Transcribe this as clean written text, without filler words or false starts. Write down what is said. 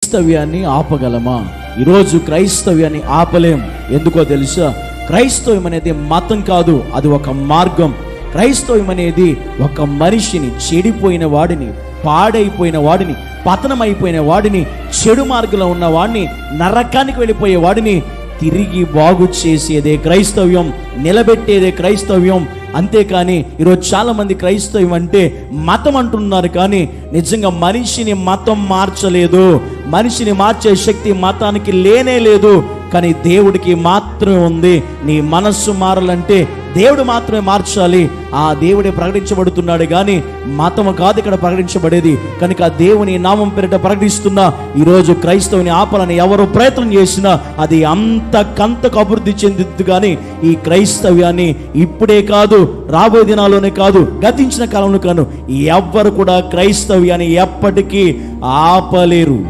క్రైస్తవ్యాన్ని ఆపగలమా? ఈరోజు క్రైస్తవ్యాన్ని ఆపలేం. ఎందుకో తెలుసా? క్రైస్తవ్యం అనేది మతం కాదు, అది ఒక మార్గం. క్రైస్తవ్యం అనేది ఒక మనిషిని, చెడిపోయిన వాడిని, పాడైపోయిన వాడిని, పతనమైపోయిన వాడిని, చెడు మార్గంలో ఉన్న వాడిని, నరకానికి వెళ్ళిపోయే వాడిని తిరిగి బాగు చేసేదే క్రైస్తవ్యం, నిలబెట్టేదే క్రైస్తవ్యం. అంతేకాని ఈరోజు చాలా మంది క్రైస్తవ్యం అంటే మతం అంటున్నారు, కానీ నిజంగా మనిషిని మతం మార్చలేదు. మనిషిని మార్చే శక్తి మతానికి లేనే లేదు, కానీ దేవుడికి మాత్రమే ఉంది. నీ మనస్సు మారాలంటే దేవుడు మాత్రమే మార్చాలి. ఆ దేవుడే ప్రకటించబడుతున్నాడు, కానీ మతము కాదు ఇక్కడ ప్రకటించబడేది. కనుక దేవుని నామం పేరిట ప్రకటిస్తున్నా ఈరోజు క్రైస్తవుని ఆపాలని ఎవరు ప్రయత్నం చేసినా అది అంతకంతకు అభివృద్ధి చెందిద్దు. కానీ ఈ క్రైస్తవ్యాన్ని ఇప్పుడే కాదు, రాబోయే దినాల్లోనే కాదు, గతించిన కాలంలో కాను, ఎవ్వరు కూడా క్రైస్తవ్యాన్ని ఎప్పటికీ ఆపలేరు.